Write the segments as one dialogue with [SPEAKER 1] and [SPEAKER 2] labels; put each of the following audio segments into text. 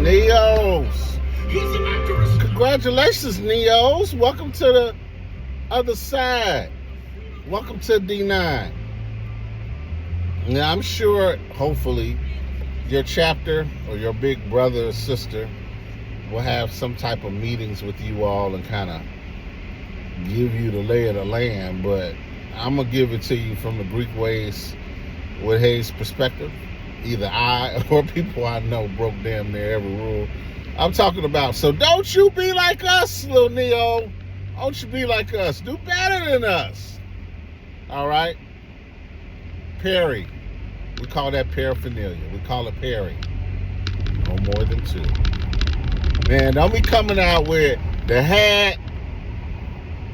[SPEAKER 1] Neos. Congratulations, Neos. Welcome to the other side. Welcome to D9. Now, I'm sure, hopefully, your chapter or your big brother or sister will have some type of meetings with you all and kind of give you the lay of the land, but I'm going to give it to you from the Greek ways with Hayes' perspective. Either I or people I know broke damn near every rule I'm talking about. So don't you be like us, little Neo. Don't you be like us. Do better than us. All right? Perry. We call that paraphernalia. We call it Perry. No more than two. Man, don't be coming out with the hat,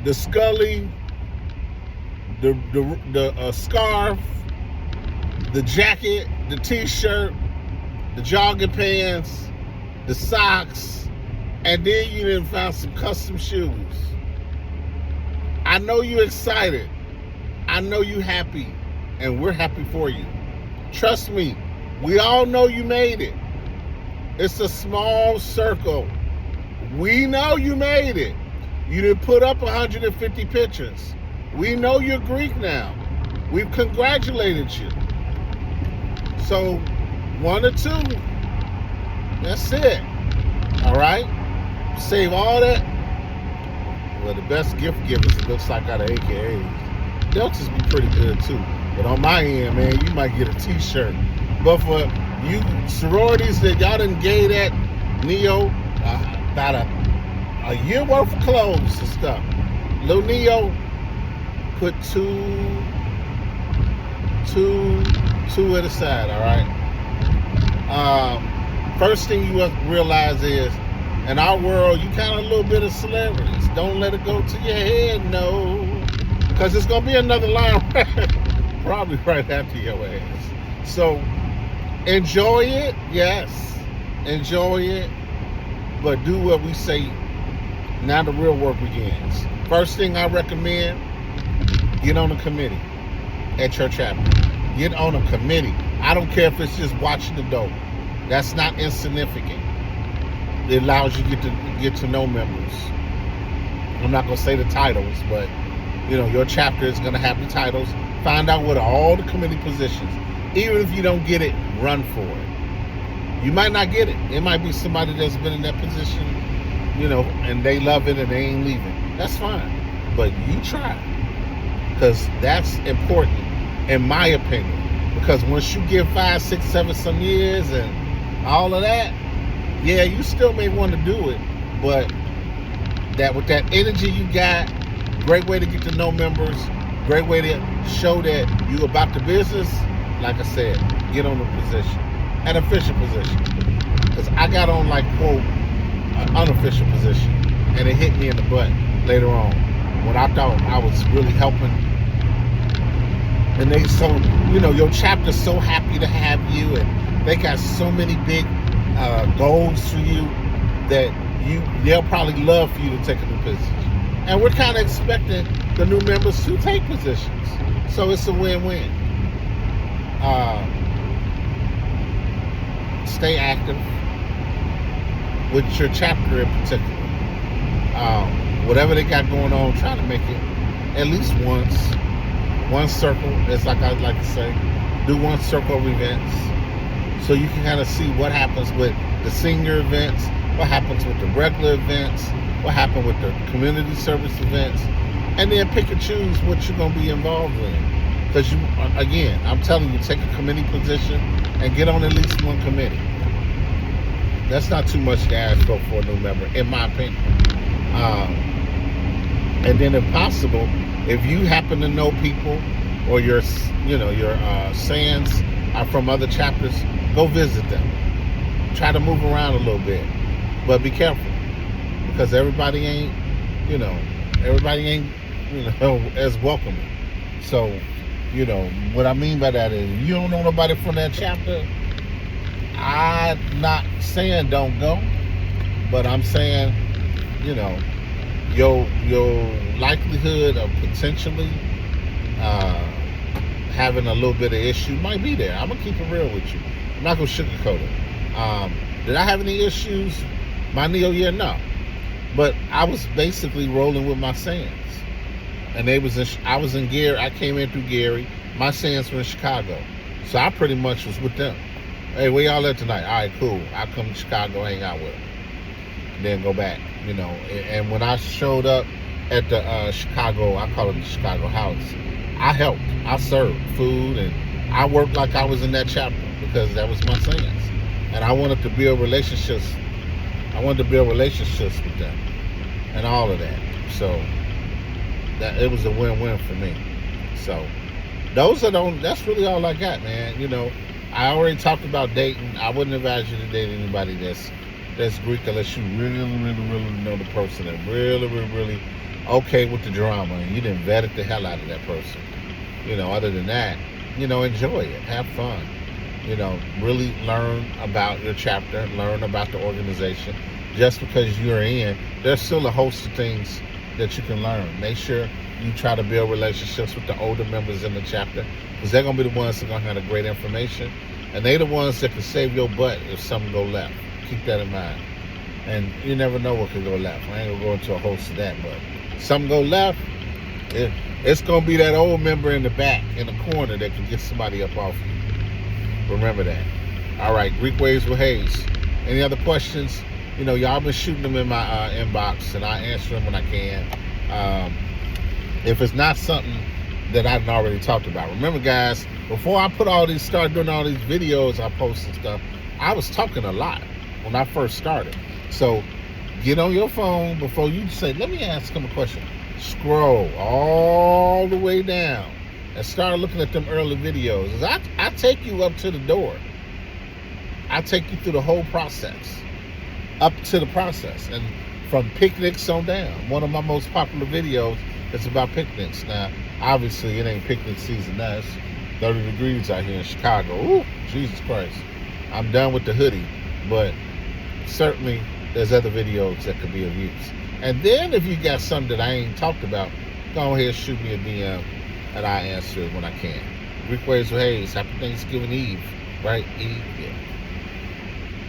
[SPEAKER 1] the Scully, the scarf, the jacket, the t-shirt, the jogging pants, the socks, and then you done found some custom shoes. I know you excited. I know you happy, and we're happy for you. Trust me, we all know you made it. It's a small circle. We know you made it. You didn't put up 150 pictures. We know you're Greek now. We've congratulated you. So, 1 or 2. That's it. All right? Save all that. Well, the best gift givers, it looks like, out of AKAs. Deltas be pretty good, too. But on my end, man, you might get a t-shirt. But for you sororities that y'all done gave that Neo about a year worth of clothes and stuff. Lil Neo put two at a side, all right? First thing you must realize is, in our world, you kind of a little bit of celebrities. Don't let it go to your head, no. Because it's going to be another line probably right after your ass. So, enjoy it, yes. Enjoy it. But do what we say. Now the real work begins. First thing I recommend, get on a committee at your chapter. Get on a committee. I don't care if it's just watching the dope. That's not insignificant. It allows you to get to know members. I'm not going to say the titles, but your chapter is going to have the titles. Find out what are all the committee positions. Even if you don't get it, run for it. You might not get it. It might be somebody that's been in that position, and they love it and they ain't leaving. That's fine. But you try. Because that's important, in my opinion. Because once you give 5, 6, 7 some years and all of that, yeah, you still may want to do it. But that with that energy you got, great way to get to know members, great way to show that you about the business. Like I said, get on the position, an official position. Because I got on quote, an unofficial position, and it hit me in the butt later on when I thought I was really helping. And they your chapter's so happy to have you, and they got so many big goals for you that they'll probably love for you to take a new position. And we're kind of expecting the new members to take positions. So it's a win-win. Stay active with your chapter in particular. Whatever they got going on, try to make it at least once. One circle, as like I like to say. Do one circle of events so you can kind of see what happens with the senior events, what happens with the regular events, what happened with the community service events, and then pick and choose what you're going to be involved in. Because again, I'm telling you, take a committee position and get on at least one committee. That's not too much to ask for a new member, in my opinion. And then, if possible, if you happen to know people or your SANs are from other chapters, go visit them. Try to move around a little bit, but be careful because everybody ain't as welcoming. So, what I mean by that is, you don't know nobody from that chapter. I'm not saying don't go, but I'm saying, your likelihood of potentially having a little bit of issue might be there. I'm gonna keep it real with you. I'm not gonna sugarcoat it. Did I have any issues my Neo year? No. But I was basically rolling with my Sands. And I was in Gary. I came in through Gary. My Sands were in Chicago. So I pretty much was with them. Hey, where y'all at tonight? All right, cool. I'll come to Chicago, hang out with them. And then go back, you know. And when I showed up at the Chicago, I call it the Chicago House, I helped. I served food, and I worked like I was in that chapter because that was my Sands. And I wanted to build relationships. I wanted to build relationships with them and all of that. So that it was a win-win for me. So that's really all I got, man. You know, I already talked about dating. I wouldn't advise you to date anybody that's Greek unless you really know the person and really okay with the drama and you done vetted the hell out of that person. You know, other than that, you know, enjoy it, have fun. You know, really learn about your chapter, learn about the organization. Just because you're in, there's still a host of things that you can learn. Make sure you try to build relationships with the older members in the chapter because they're going to be the ones that are going to have the great information. And they're the ones that can save your butt if something go left. Keep that in mind. And you never know what could go left. I ain't going to go into a host of that, but something go left, it's going to be that old member in the back, in the corner that can get somebody up off you. Remember that. All right, Greek Waves with Hayes. Any other questions? You know, y'all been shooting them in my inbox, and I answer them when I can. If it's not something that I've already talked about. Remember, guys, before I started doing all these videos I post and stuff, I was talking a lot when I first started. So get on your phone before you say, let me ask him a question. Scroll all the way down and start looking at them early videos. I take you up to the door. I take you through the whole process. Up to the process. And from picnics on down. One of my most popular videos is about picnics. Now, obviously, it ain't picnic season now. It's 30 degrees out here in Chicago. Ooh, Jesus Christ. I'm done with the hoodie. But certainly, there's other videos that could be of use. And then if you got something that I ain't talked about, go ahead and shoot me a DM and I answer it when I can. Greek Waves with Hayes. Happy Thanksgiving Eve. Right? Eve, yeah.